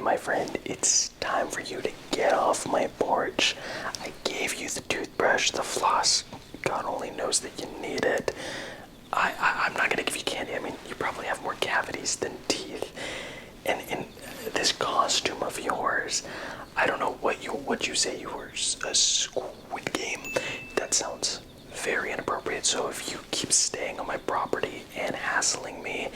my friend, it's time for you to get off my porch. I gave you the toothbrush, the floss. God only knows that you need it. I'm not gonna give you candy. I mean, you probably have more cavities than teeth. And in this costume of yours, I don't know what you say you were, a Squid Game. That sounds very inappropriate. So if you keep staying on my property and hassling me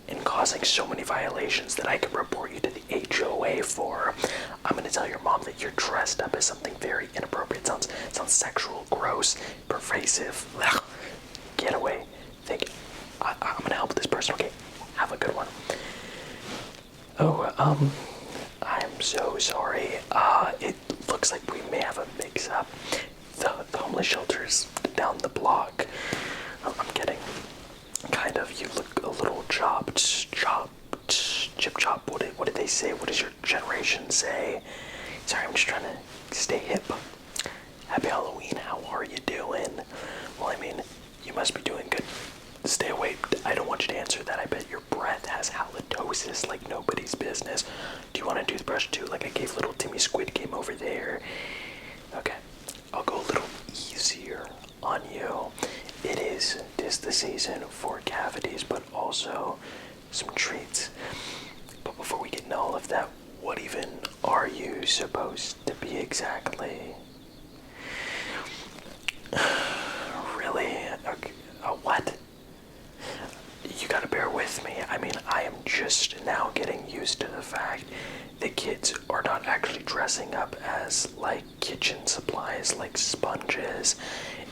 and causing so many violations that I could report you to the HOA for, I'm gonna tell your mom that you're dressed up as something very inappropriate. Sounds sexual, gross, pervasive. Ugh. Get away. I'm gonna help this person. Okay, have a good one. Oh, I'm so sorry. It looks like we may have a mix-up. The homeless shelter's down the block. I'm getting kind of, you look a little chip chop. What did they say? What does your generation say? Sorry, I'm just trying to stay hip. Happy Halloween, how are you doing? Well, I mean, you must be doing good. Stay away. I don't want you to answer that. I bet your breath has halitosis like nobody's business. Do you want a toothbrush too? Like I gave little Timmy Squid Game over there. Okay, I'll go a little easier on you. It is the season for cavities, but also some treats. But before we get into all of that, what even are you supposed to be exactly? Really? Okay. What? You gotta bear with me. I mean, I am just now getting used to the fact that kids are not actually dressing up as, like, kitchen supplies, like sponges.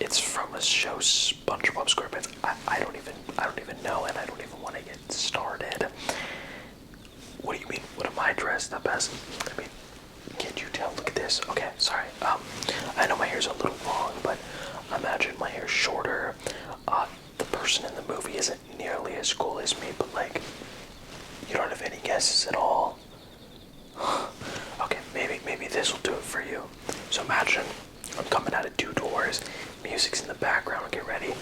It's from a show, SpongeBob SquarePants. I don't even know, and I don't even want to get started. What do you mean? What am I dressed up as? I mean, can't you tell? Look at this. Okay, sorry. I know my hair's a little long, but imagine my hair's shorter. The person in the movie isn't nearly as cool as me, but like, you don't have any guesses at all. Okay, maybe this will do it for you. So imagine I'm coming out of 2 doors, music's in the background. Get ready.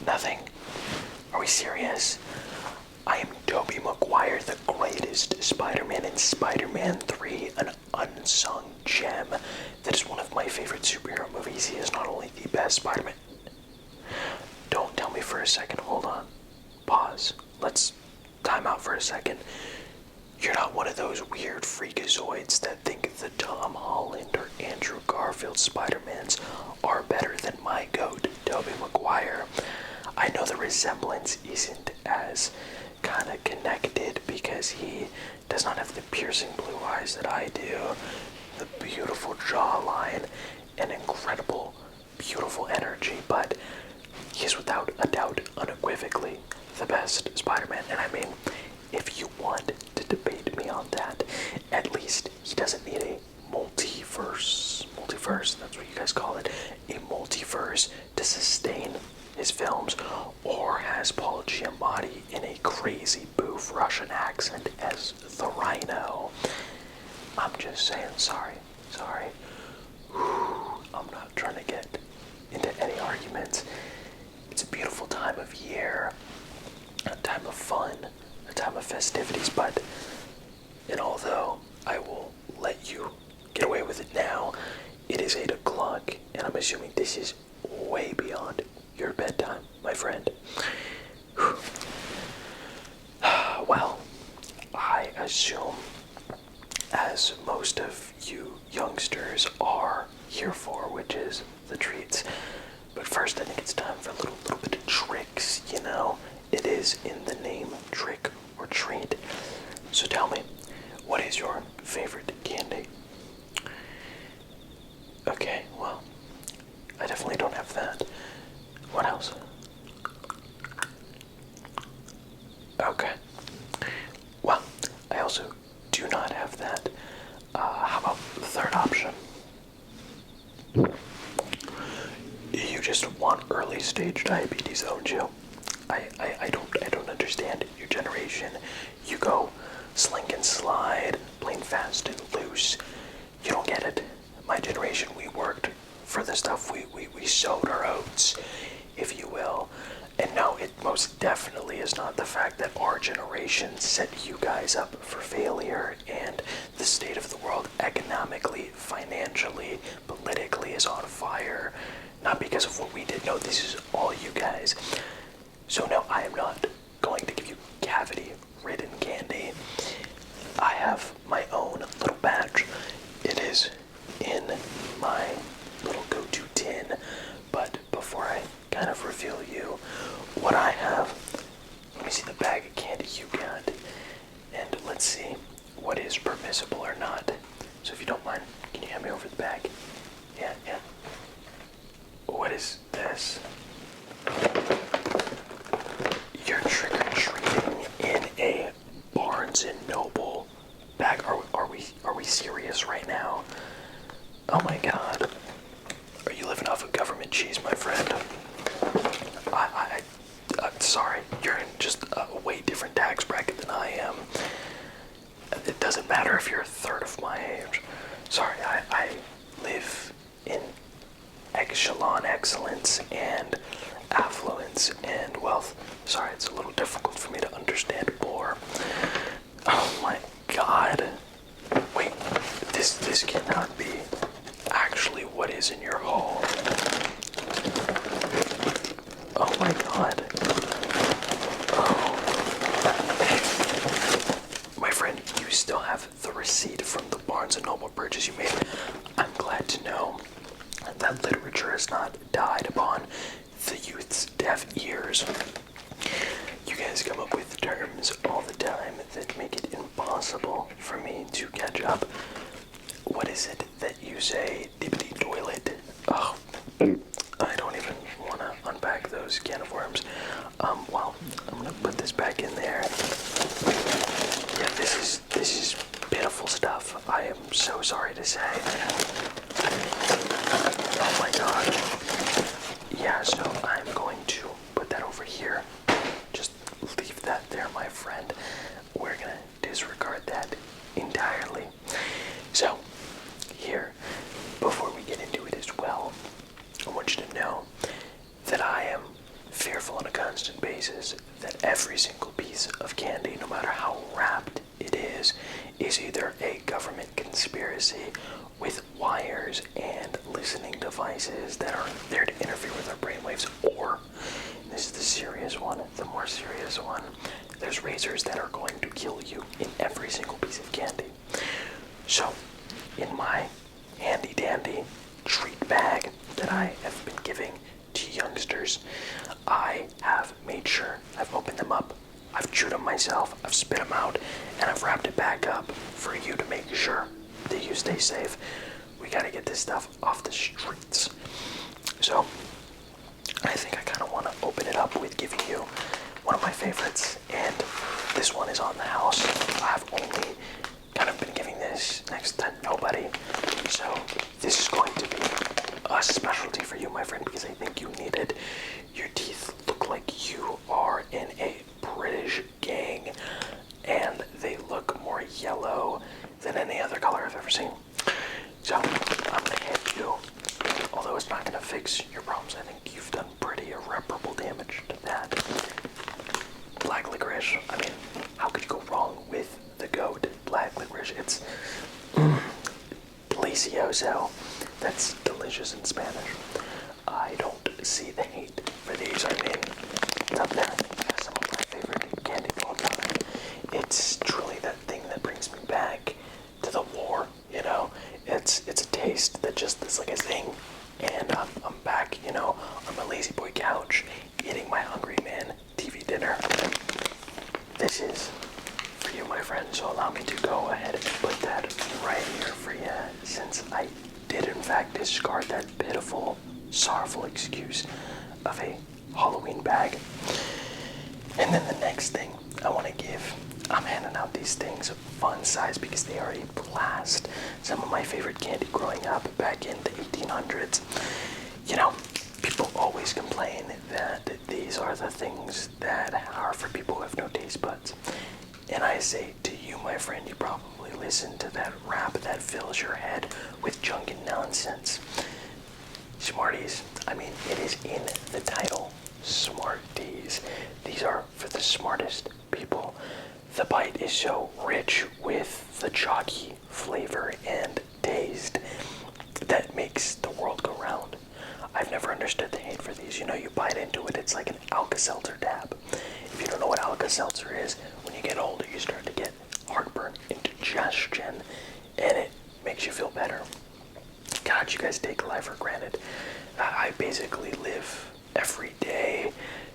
Nothing. Are we serious? I am Tobey Maguire, the greatest Spider-Man in Spider-Man 3, an unsung gem. That is one of my favorite superhero movies. He is not only the best Spider-Man. Don't tell me for a second. Hold on. Pause. Let's time out for a second. You're not one of those weird freakazoids that think the Tom Holland or Andrew Garfield Spider-Mans are better than my goat, Tobey Maguire. I know the resemblance isn't as kind of connected because he does not have the piercing blue eyes that I do, the beautiful jawline, and incredible, beautiful energy, but he is without a doubt, unequivocally, the best Spider-Man. And I mean, if you want to debate me on that, at least he doesn't need a multiverse, that's what you guys call it, a multiverse to sustain his films, or has Paul Giamatti in a crazy boof Russian accent as the Rhino. I'm just saying, sorry. I'm not trying to get into any arguments. It's a beautiful time of year, a time of fun, a time of festivities, and although I will let you get away with it now, it is 8 o'clock, and I'm assuming this is way beyond your bedtime, my friend. Well, I assume, as most of you youngsters are here for, which is the treats. But first, I think it's time for a little bit of tricks, you know? It is in the name, trick or treat. So tell me, what is your favorite candy? Okay, well, I definitely don't have that. What else? Okay. Well, I also do not have that. How about the third option? You just want early stage diabetes, don't you? I don't understand your generation. You go slink and slide, plain fast and loose. You don't get it. My generation, we worked for the stuff. We sowed our oats, if you will. it most definitely is not the fact that our generation set you guys up for failure and the state of the world economically, financially, politically is on fire. Not because of what we did. No, this is all you guys. So no, I am not going to give you cavity-ridden candy. I have my own little batch. It is in my little go-to tin. But before I kind of reveal you what I have, let me see the bag of candy you got. And let's see what is permissible or not. So if you don't mind, can you hand me over the bag? Yeah. What is this? You're trick-or-treating in a Barnes & Noble bag. Are we serious right now? Oh my god. Are you living off of government cheese, my friend? Sorry, you're in just a way different tax bracket than I am. It doesn't matter if you're a third of my age. Sorry, I live in echelon excellence and affluence and wealth. Sorry, it's a little difficult for me to understand more. Oh my god. Wait, this cannot be actually what is in your haul. Oh my god. Oh. My friend, you still have the receipt from the Barnes & Noble purchase you made. I'm glad to know that literature has not died upon the youth's deaf ears. You guys come up with terms all the time that make it impossible for me to catch up. What is it that you say, dippity toilet? Oh, I don't even want to unpack those can of worms. Well, I'm gonna put this back in there. Yeah, this is pitiful stuff. I am so sorry to say. Oh my god. Yeah, so I'm going to put that over here. Just leave that there, my friend. We're gonna disregard that entirely. So, here, before we get into it as well, I want you to know that I am fearful on a constant basis that every single piece of candy, no matter how wrapped it is either a government conspiracy with wires and listening devices that are there to interfere with our brainwaves, or, this is the serious one, the more serious one, there's razors that are going to kill you in every single piece of candy. So, in my handy-dandy treat bag that I have been giving to youngsters, I have made sure I've opened them up, I've chewed them myself, I've spit them out, and I've wrapped it back up for you to make sure that you stay safe. We gotta get this stuff off the streets. So, I think I kind of want to open it up with giving you one of my favorites, and this one is on the house. I've only kind of been giving this next to nobody, so this is going to be a specialty for you, my friend, because I think you need it. Your teeth look like you are in a British gang, and they look more yellow than any other color I've ever seen. So, I'm gonna hand you, although it's not gonna fix your problems, I think you've done pretty irreparable damage to that. Black licorice, I mean, how could you go wrong with the goat? Black licorice, it's delicioso. That's delicious in Spanish. I don't see the hate for these. I mean, it's up there. Some of my favorite candy of all time. It's truly that thing that brings me back to the war, you know? It's a taste that just is like a thing. And I'm back, you know, on my lazy boy couch, eating my hungry man TV dinner. This is for you, my friend, so allow me to go ahead and put that right here for you, since I did in fact discard that pitiful, sorrowful excuse of a Halloween bag. And then the next thing I want to give, I'm handing out these things of fun size because they are a blast. Some of my favorite candy growing up back in the 1800s. You know, people always complain that these are the things that are for people who have no taste buds. And I say to you, my friend, you probably listen to that rap that fills your head with junk and nonsense. Smarties, I mean, it is in the title, Smarties. smartest people. The bite is so rich with the chalky flavor and taste that makes the world go round. I've never understood the hate for these. You know, you bite into it, it's like an Alka-Seltzer dab. If you don't know what Alka-Seltzer is, when you get older, you start to get heartburn, indigestion, and it makes you feel better. God, you guys take life for granted. I basically live every day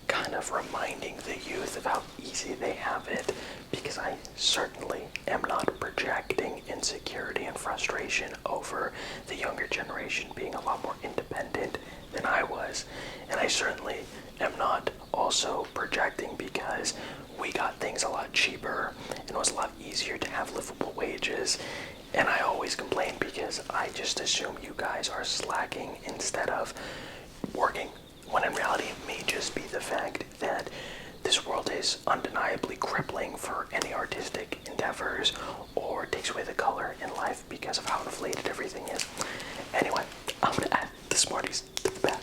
kind of reminding the youth of how easy they have it, because I certainly am not projecting insecurity and frustration over the younger generation being a lot more independent than I was. And I certainly am not also projecting because we got things a lot cheaper and it was a lot easier to have livable wages. And I always complain because I just assume you guys are slacking instead of working, when in reality it may just be the fact that this world is undeniably crippling for any artistic endeavors, or takes away the color in life because of how inflated everything is. Anyway, I'm gonna add the Smarties to the back.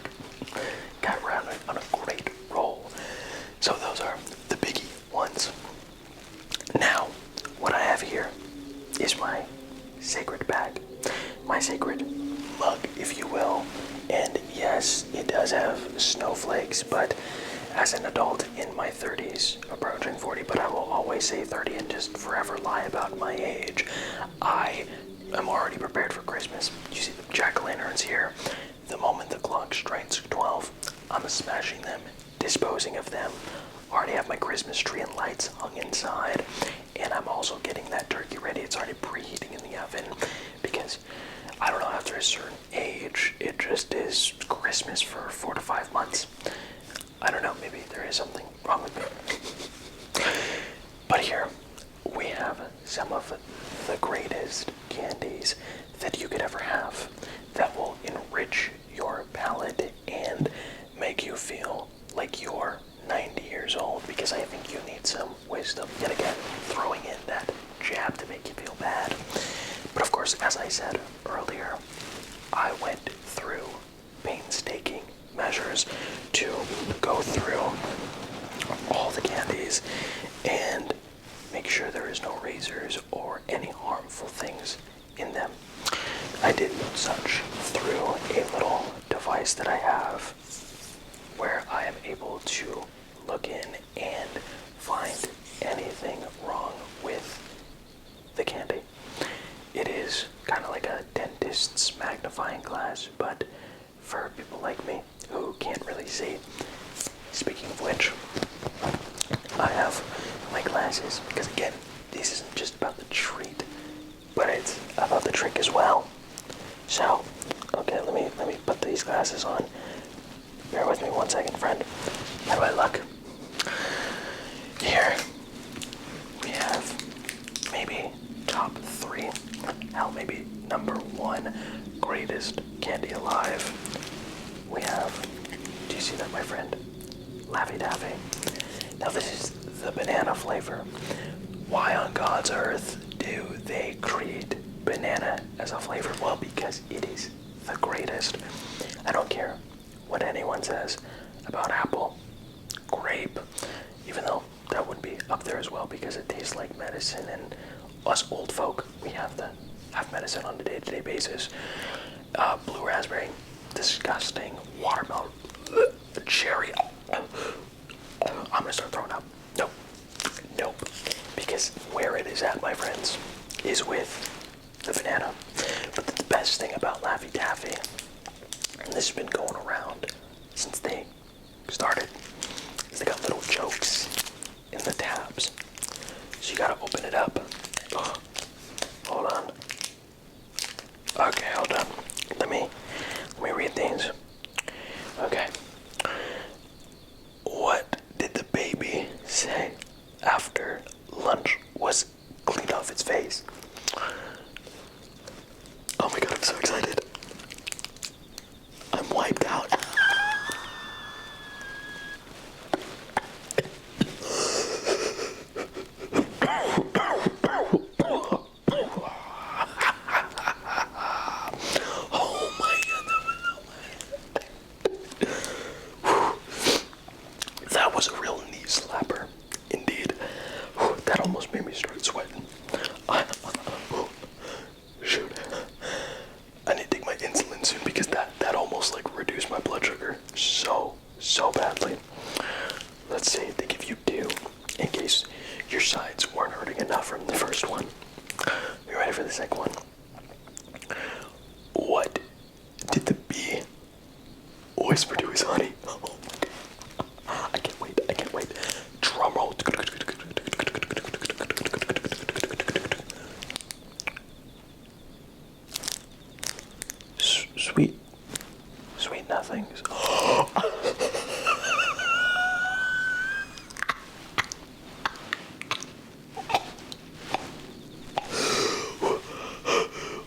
Got around on a great roll. So those are the biggie ones. Now, what I have here is my sacred bag, my sacred mug, if you will. And yes, it does have snowflakes, but as an adult in my 30s, approaching 40, but I will always say 30 and just forever lie about my age, I am already prepared for Christmas. You see the jack-o'-lanterns here. The moment the clock strikes 12, I'm smashing them, disposing of them. Already have my Christmas tree and lights hung inside, and I'm also getting that turkey ready. It's already preheating in the oven because I don't know, after a certain age, it just is Christmas for 4 to 5 months. I don't know, maybe there is something wrong with me. But here, we have some of the greatest candies that you could ever have that will enrich your palate and make you feel like you're 90 years old, because I think you need some wisdom. Yet again, throwing in that jab to make you feel bad. But of course, as I said earlier, I went through painstaking measures to go through all the candies and make sure there is no razors or any harmful things in them. I did such through a little device that I have where I am able to look in and find anything wrong with the candy. It is kind of like a dentist's magnifying glass, but for people like me who can't really see. Speaking of which, I have my glasses, because again, this isn't just about the treat, but it's about the trick as well. So, okay, let me put these glasses on. Bear with me 1 second, friend. How do I look? Here we have maybe top 3, hell, maybe number 1 greatest candy alive. We have, do you see that, my friend? Laffy Taffy. Now this is the banana flavor. Why on God's earth do they create banana as a flavor? Well, because it is the greatest. I don't care what anyone says about apple, grape, even though that would be up there as well because it tastes like medicine, and us old folk, we have medicine on a day-to-day basis. Blue raspberry, disgusting. Watermelon, cherry. I'm gonna start throwing up. Nope. Because where it is at, my friends, is with the banana. But the best thing about Laffy Taffy, and this has been going around since they started, is they got little jokes in the tabs. So you gotta open it up. Ugh. Hold on. Okay, hold on. Let me read these. Okay. What did the baby say after lunch was cleaned off its face? Oh my god, I'm so excited. I'm wiped out. badly. Let's say they give you 2, in case your sides weren't hurting enough from the first one. You ready for the second one? What did the bee whisper to his honey? Oh my god. I can't wait, I can't wait. Drum roll. Sweet nothings.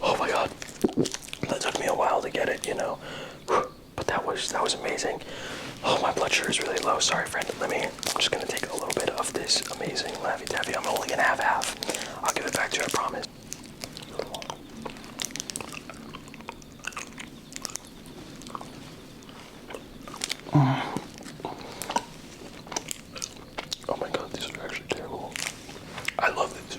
Oh my god. That took me a while to get it, you know. But that was amazing. Oh, my blood sugar is really low. Sorry, friend. I'm just gonna take a little bit of this amazing Laffy Taffy. I'm only gonna have half. I'll give it back to you, I promise. Oh my god, these are actually terrible. I love these.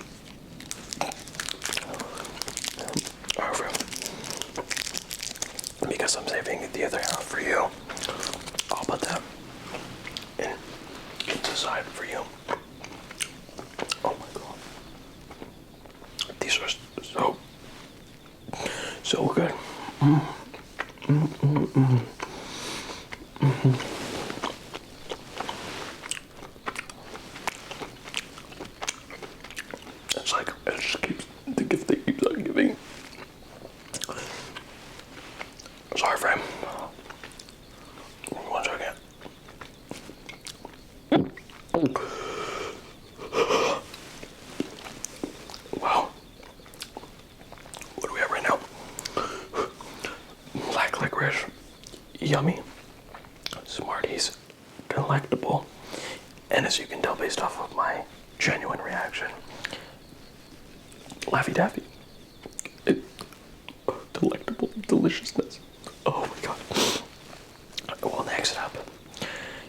However, because I'm saving the other half for you, I'll put that in the side for you. Oh my god. These are so good. It's like, it just keeps, the gift that keeps on giving. Sorry, friend. 1 second. Wow. What do we have right now? Black licorice. Yummy. Smarties. Delectable. And as you can tell based off of my genuine reaction, Laffy Taffy. Delectable deliciousness. Oh my god. Well, next up,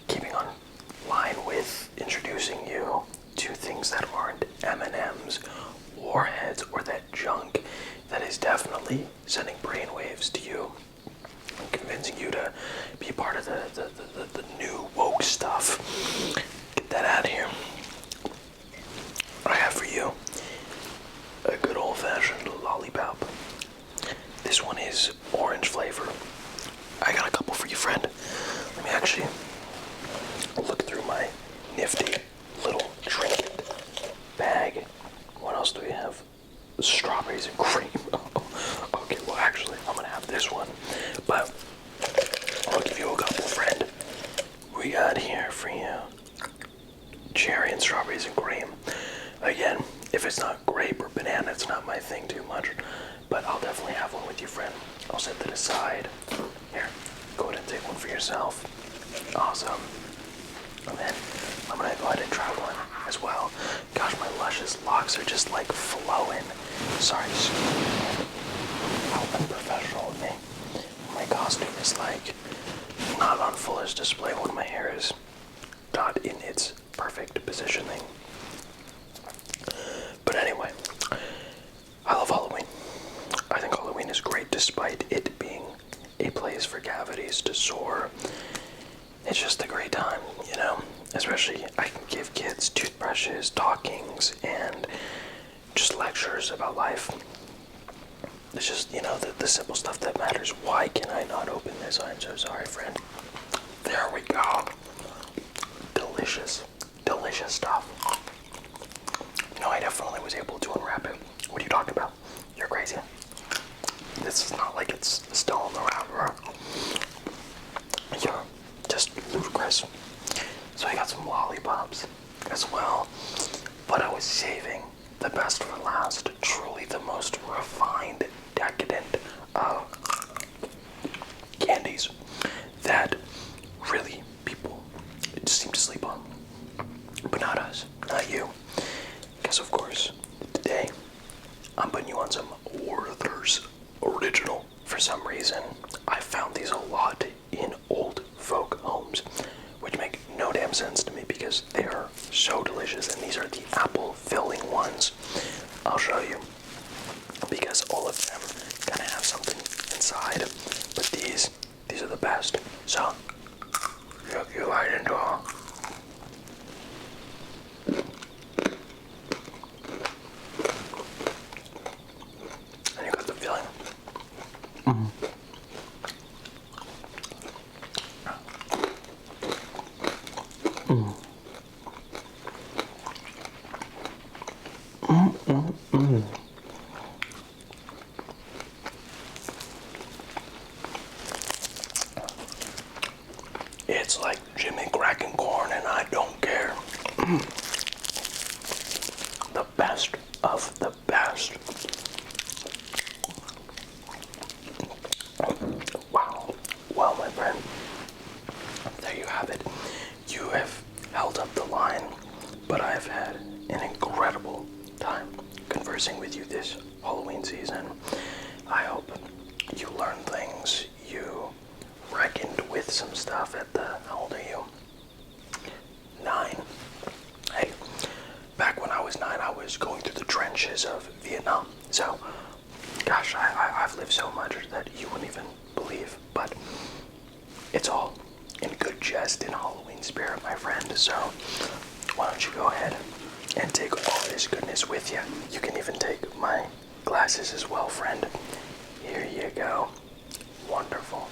keeping on line with introducing you to things that aren't M&Ms, warheads, or that junk that is definitely sending brainwaves to you and convincing you to be part of the new woke stuff. Get that out of here. I have for you a good old-fashioned lollipop. This one is orange flavor. I got a couple for you, friend. Let me actually look through my nifty little trinket bag. What else do we have? Strawberries and cream. Okay, well actually, I'm gonna have this one. But I'll give you a couple, friend. We got here for you cherry and strawberries and cream. Again, if it's not grape or banana, it's not my thing too much. But I'll definitely have one with you, friend. I'll set that aside. Here, go ahead and take one for yourself. Awesome. And then I'm gonna go ahead and try one as well. Gosh, my luscious locks are just like flowing. Sorry, excuse me. How unprofessional of me. My costume is like not on fullest display when my hair is not in its perfect positioning. But anyway, I love Halloween. I think Halloween is great despite it being a place for cavities to soar. It's just a great time, you know? Especially, I can give kids toothbrushes, talkings, and just lectures about life. It's just, you know, the simple stuff that matters. Why can I not open this? I'm so sorry, friend. There we go. Delicious. Delicious stuff. No, I definitely was able to unwrap it. What are you talking about? You're crazy. This is not like it's still on the wrapper. You're just ludicrous. So I got some lollipops as well. But I was saving the best for last. Truly the most refined, decadent candies that really people just seem to sleep on. But not us, not you. Because of course, today I'm putting you on some Werther's Original. For some reason, I found these a lot in old folk homes, which make no damn sense to me because they are so delicious, and these are the apple filling ones. I'll show you, because all of them kind of have something inside, but these are the best. So, you like It's like Jimmy cracking corn and I don't care. The best of the best. Wow. Well, my friend, there you have it. You have held up the line, but I've had an incredible time conversing with you this Halloween season. I hope you learned things. You reckoned with some stuff at the, how old are you? 9. Hey, back when I was 9, I was going through the trenches of Vietnam. So, gosh, I've lived so much that you wouldn't even believe. But it's all in good jest and Halloween spirit, my friend. So, why don't you go ahead and take all this goodness with you. You can even take my glasses as well, friend. Here you go. Wonderful.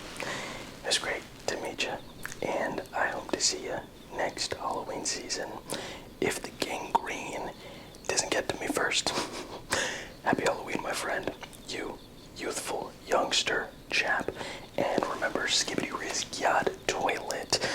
It's great to meet you, and I hope to see you next Halloween season, if the gangrene doesn't get to me first. Happy Halloween, my friend, you youthful youngster chap, and remember, skibbity riz yad toilet.